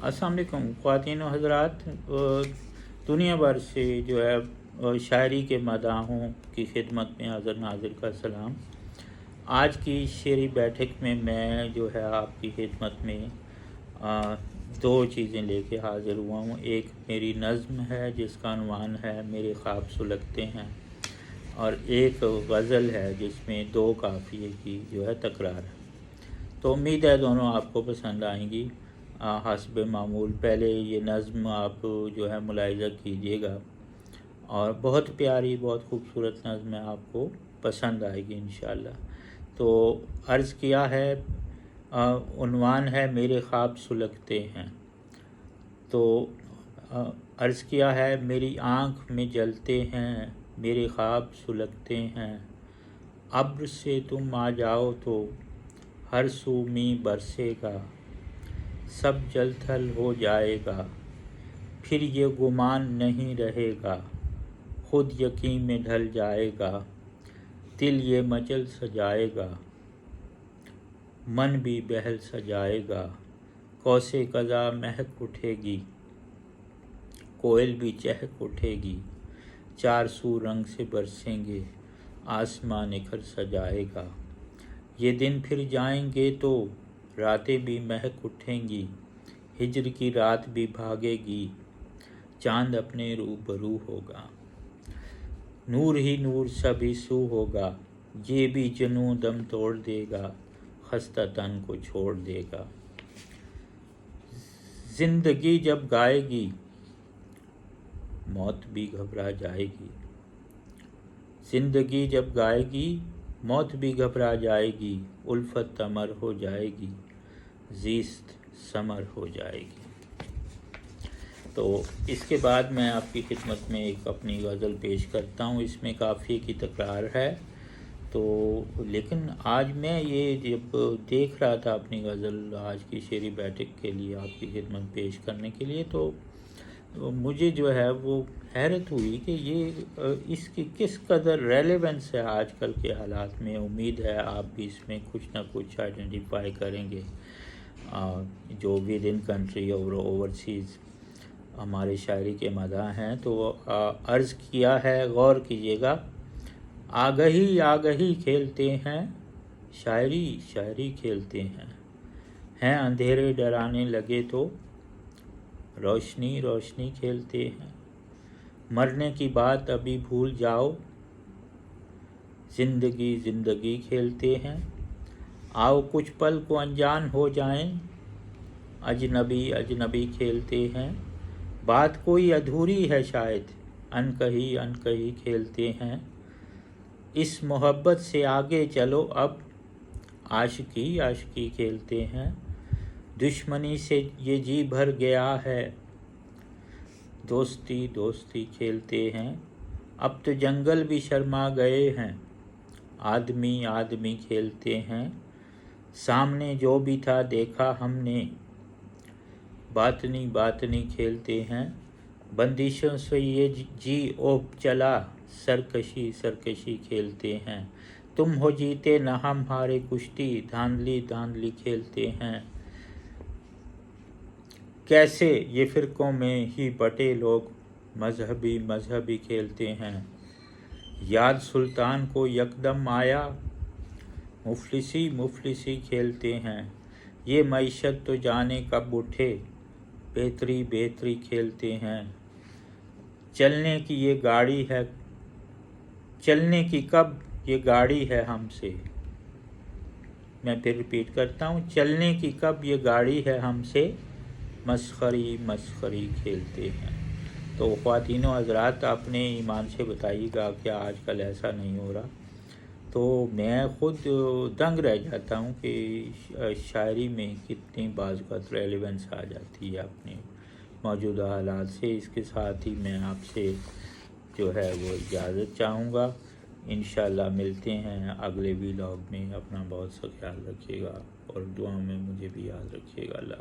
अस्सलाम वालेकुम ख़वातीन व हज़रात। दुनिया भर से जो है शायरी के मदाहों की खिदमत में हाज़िर नाज़िर का सलाम। आज की शेरी बैठक में मैं जो है आपकी खिदमत में दो चीज़ें लेके हाज़िर हुआ हूँ। एक मेरी नज़्म है जिसका उन्वान है मेरे ख्वाब सुलगते हैं, और एक गज़ल है जिसमें दो काफ़िए की जो है तकरार है। तो उम्मीद है दोनों आपको पसंद आएंगी। हस्ब मामूल पहले ये नज़्म आप जो है मुलाहिज़ा कीजिएगा, और बहुत प्यारी बहुत खूबसूरत नज़्म है, आपको पसंद आएगी इंशाअल्लाह। तो अर्ज़ किया है, उन्वान है मेरे ख्वाब सुलगते हैं। तो अर्ज़ किया है, मेरी आँख में जलते हैं मेरे ख्वाब सुलगते हैं। अब्र से तुम आ जाओ तो हर सू मी बरसेगा, सब जल थल हो जाएगा, फिर ये गुमान नहीं रहेगा, खुद यकीन में ढल जाएगा, दिल ये मचल सजाएगा, मन भी बहल सजाएगा, कौसे कज़ा महक उठेगी, कोयल भी चहक उठेगी, चार सू रंग से बरसेंगे, आसमां निखर सजाएगा। ये दिन फिर जाएंगे तो रातें भी महक उठेंगी, हिजर की रात भी भागेगी, चांद अपने रूबरू होगा, नूर ही नूर सभी सू होगा, ये भी जनू दम तोड़ देगा, खस्ता तन को छोड़ देगा। जिंदगी जब गाएगी मौत भी घबरा जाएगी, जिंदगी जब गाएगी मौत भी घबरा जाएगी, उल्फत अमर हो जाएगी, ज़ीस्त समर हो जाएगी। तो इसके बाद मैं आपकी खिदमत में एक अपनी गज़ल पेश करता हूँ। इसमें काफ़ी की तकरार है। तो लेकिन आज मैं ये जब देख रहा था अपनी गज़ल आज की शेरी बैठक के लिए आपकी खिदमत पेश करने के लिए, तो मुझे जो है वो हैरत हुई कि ये इसकी किस कदर रेलेवेंस है आजकल के हालात में। उम्मीद है आप भी इसमें कुछ ना कुछ आइडेंटिफाई करेंगे। जो विद इन कंट्री और ओवरसीज़ हमारे शायरी के मदा हैं। तो अर्ज़ किया है, गौर कीजिएगा। आगही आगही खेलते हैं, शायरी शायरी खेलते हैं अंधेरे डराने लगे तो रोशनी रोशनी खेलते हैं। मरने की बात अभी भूल जाओ, ज़िंदगी ज़िंदगी खेलते हैं। आओ कुछ पल को अनजान हो जाएं, अजनबी अजनबी खेलते हैं। बात कोई अधूरी है शायद, अनकही अनकही खेलते हैं। इस मोहब्बत से आगे चलो अब, आशिकी आशिकी खेलते हैं। दुश्मनी से ये जी भर गया है, दोस्ती दोस्ती खेलते हैं। अब तो जंगल भी शर्मा गए हैं, आदमी आदमी खेलते हैं। सामने जो भी था देखा हमने, बातनी बातनी खेलते हैं। बंदिशों से ये जी ओप चला, सरकशी सरकशी खेलते हैं। तुम हो जीते न हम हारे कुश्ती, धांधली धांधली खेलते हैं। कैसे ये फ़िरक़ों में ही बटे लोग, मजहबी मजहबी खेलते हैं। याद सुल्तान को यकदम आया, मुफलिसी मुफलिसी खेलते हैं। ये मईशत तो जाने कब उठे, बेहतरी बेहतरी खेलते हैं। चलने की ये गाड़ी है, चलने की कब ये गाड़ी है हमसे। मैं फिर रिपीट करता हूँ, चलने की कब ये गाड़ी है हमसे, मस्खरी मस्खरी खेलते हैं। तो ख़वातीन व हज़रात, अपने ईमान से बताइएगा कि आजकल ऐसा नहीं हो रहा। तो मैं ख़ुद दंग रह जाता हूँ कि शायरी में कितनी बाज़ रेलेवेंस आ जाती है अपने मौजूदा हालात से। इसके साथ ही मैं आपसे जो है वो इजाज़त चाहूँगा। इंशाअल्लाह मिलते हैं अगले व्लॉग में। अपना बहुत सा ख्याल रखिएगा और दुआ में मुझे भी याद रखिएगा। अल्लाह।